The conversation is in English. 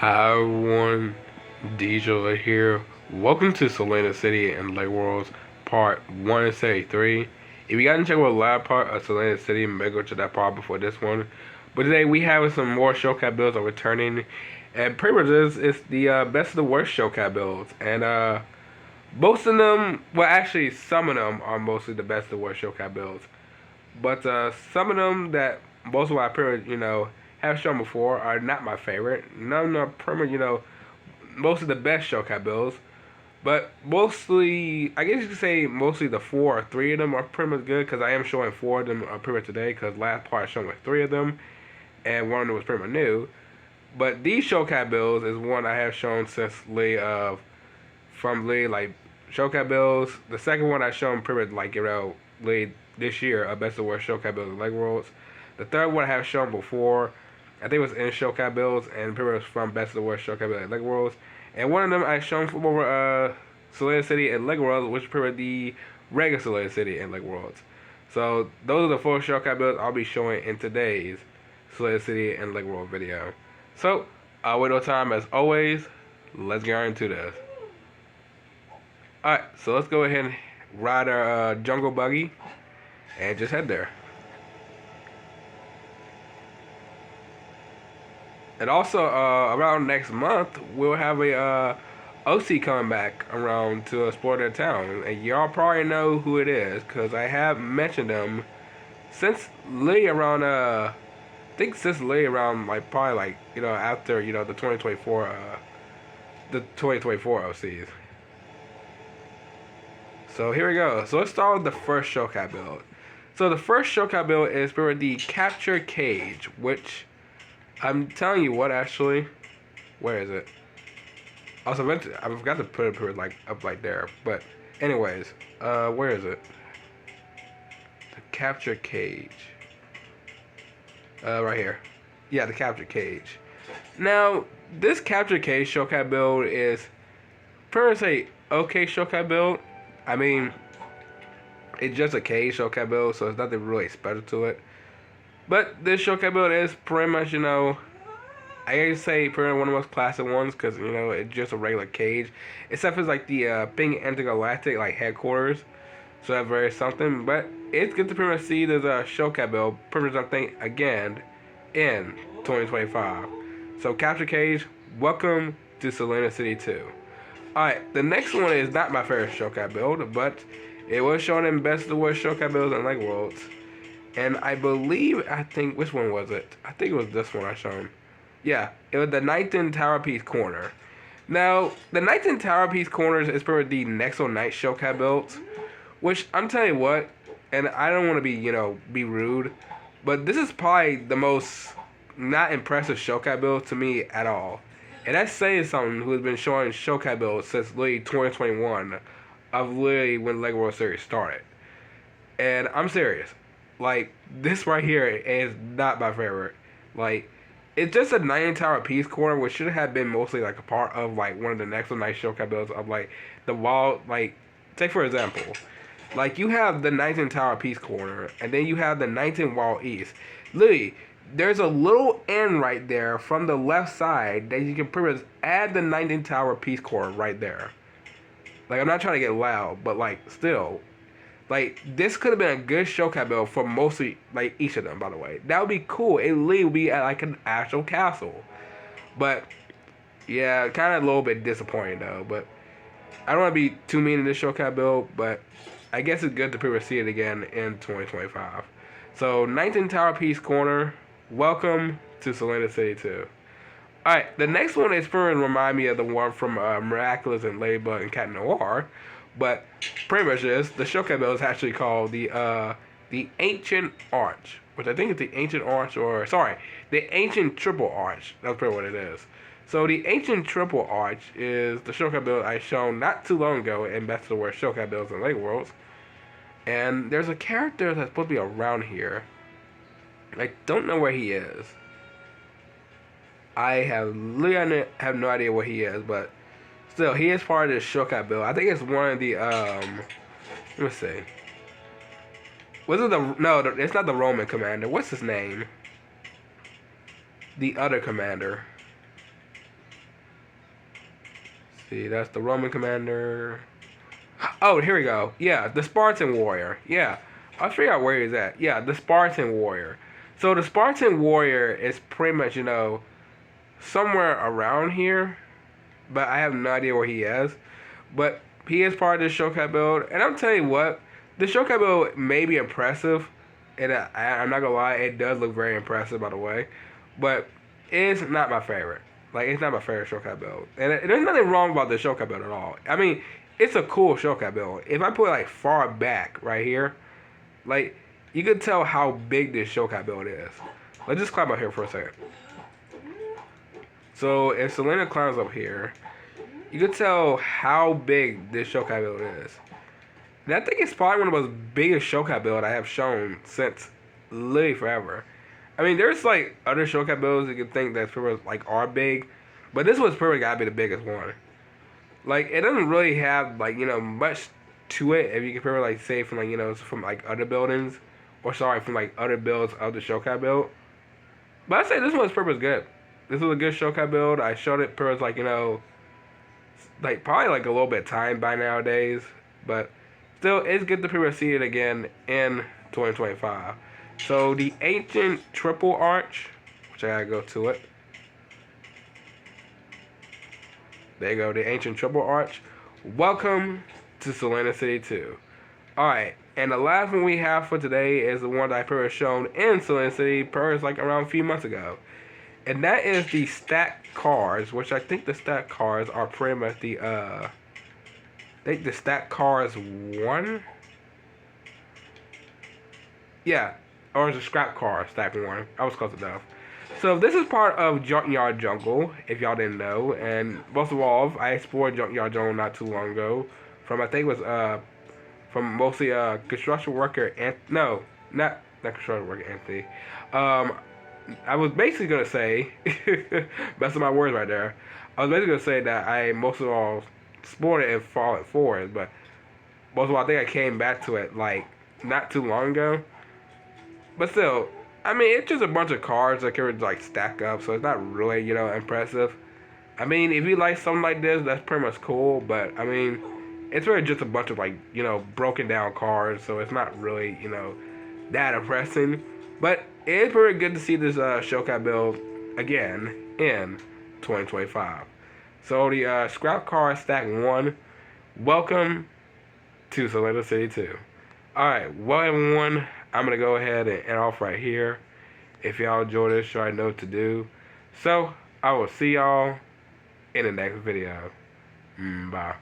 Hi everyone, DJ here. Welcome to Selena City and Lake Worlds Part 1 and City 3. If you guys check out the last part of Selena City, maybe go to that part before this one. But today we have some more showcase builds are returning. And pretty much this is the best of the worst showcase builds. And most of them, well actually some of them are mostly the best of the worst showcase builds. But some of them that most of I pretty much, have shown before are not my favorite. None of them are pretty much, most of the best showcase builds. But mostly, I guess you could say mostly the four or three of them are pretty much good because I am showing four of them pretty much today because last part I showed with three of them and one of them was pretty much new. But these showcase builds is one I have shown since Lee from Lee like showcase builds. The second one I shown pretty much like Lee this year best of worst showcase builds in Lake Worlds. The third one I have shown before, I think it was in showcase builds and pretty much from best of the worst showcase builds in Lake Worlds. And one of them I shown from over Selena City and Lake Worlds, which is pretty much the regular Selena City and Lake Worlds. So those are the four showcase builds I'll be showing in today's Selena City and Lake World video. So, with no time as always, let's get right into this. Alright, so let's go ahead and ride our jungle buggy and just head there. And also, around next month, we'll have a OC coming back around to explore their town. And y'all probably know who it is, because I have mentioned them since Lee around, I think since Lee around, like, probably, like, after, the 2024 OCs. So here we go. So let's start with the first showcase build. So the first showcase build is for the Capture Cage, which I'm telling you what, actually, where is it? Also, I forgot to put it like up like there. But anyways, where is it? The Capture Cage. Right here. Yeah, the Capture Cage. Now, this Capture Cage showcase build is pretty much a okay showcase build. I mean, it's just a cage showcase build, so it's nothing really special to it. But this showcase build is pretty much, I guess say pretty much one of the most classic ones because, it's just a regular cage. Except for it's like the Ping Intergalactic, like, headquarters. So that's very something. But it's good to pretty much see this showcase build pretty much something again in 2025. So Capture Cage, welcome to Selena City 2. Alright, the next one is not my favorite showcase build, but it was shown in Best of the Worst showcase builds in Lake Worlds. And I think, which one was it? I think it was this one I shown. Yeah, it was the 19 Tower Piece Corner. Now, the 19 Tower Piece Corners is for the Nexo Night showcase builds, which I'm telling you what, and I don't want to be rude, but this is probably the most not impressive showcase build to me at all. And that's saying something who has been showing showcase builds since literally 2021 of literally when Lego World Series started. And I'm serious. Like, this right here is not my favorite. Like, it's just a 9 tower piece corner, which should have been mostly, like, a part of, like, one of the next nice showcase builds of, like, the wall, like, take for example, like, you have the 19 tower piece corner, and then you have the 19 wall east. Literally, there's a little end right there from the left side that you can pretty much add the 19 tower piece corner right there. Like, I'm not trying to get loud, but, like, still, like, this could have been a good showcase build for mostly, like, each of them, by the way. That would be cool. It literally would be at, like, an actual castle. But, yeah, kind of a little bit disappointing, though. But I don't want to be too mean in this showcase build, but I guess it's good to people see it again in 2025. So, 19 Tower Piece Corner, welcome to Selena City 2. Alright, the next one is for remind me of the one from Miraculous and Ladybug and Cat Noir. But pretty much this, the showcase build is actually called the Ancient Arch, which I think is the Ancient Arch, or sorry, the Ancient Triple Arch. That's pretty what it is. So the Ancient Triple Arch is the showcase build I shown not too long ago in Best of the Worst showcase builds in Lake Worlds. And there's a character that's supposed to be around here. I don't know where he is. I have literally have no idea where he is, but still, he is part of this showcase build. I think it's one of the, let me see. Was it no, it's not the Roman commander. What's his name? The other commander. See, that's the Roman commander. Oh, here we go. Yeah, the Spartan warrior. Yeah, I figure out where he's at. Yeah, the Spartan warrior. So the Spartan warrior is pretty much, somewhere around here, but I have no idea where he is. But he is part of this Shokai build, and I'm telling you what, the Shokai build may be impressive, and I'm not gonna lie, it does look very impressive, by the way, but it's not my favorite. Like, it's not my favorite Shokai build, and there's nothing wrong about the Shokai build at all. I mean, it's a cool Shokai build. If I put it like far back right here, like you could tell how big this Shokai build is. Let's just climb up here for a second. So if Selena climbs up here, you can tell how big this Shokai build is. And I think it's probably one of the most biggest Shokai builds I have shown since literally forever. I mean, there's like other Shokai builds you can think that like are big, but this one's probably gotta be the biggest one. Like, it doesn't really have like much to it if you compare like say from like from like other buildings, or sorry from like other builds of the Shokai build. But I say this one's pretty good. This was a good Shokai build. I showed it per like like probably like a little bit time by nowadays, but still it's good to pretty much see it again in 2025. So the ancient triple arch, which I gotta go to it. There you go, the ancient triple arch. Welcome to Selena City 2. Alright, and the last one we have for today is the one that I first shown in Selena City like around a few months ago. And that is the stacked cars, which I think the stacked cars are pretty much I think the stacked cars 1? Yeah, or it's a scrap car, stacked 1. I was close enough. So this is part of Junkyard Jungle, if y'all didn't know. And most of all, I explored Junkyard Jungle not too long ago. From I think it was from mostly construction worker and no, not construction worker Anthony. I was basically gonna say, messing my words right there. I was basically gonna say that I most of all explored it in Fallout 4, but most of all I think I came back to it like not too long ago. But still, I mean it's just a bunch of cars that can like stack up, so it's not really impressive. I mean if you like something like this, that's pretty much cool. But I mean it's really just a bunch of like broken down cars, so it's not really that impressive. But it is pretty good to see this Shokai build again in 2025. So the scrap car stack 1. Welcome to Selena City 2. Alright, well everyone, I'm going to go ahead and end off right here. If y'all enjoyed this, you already know what to do. So, I will see y'all in the next video. Bye.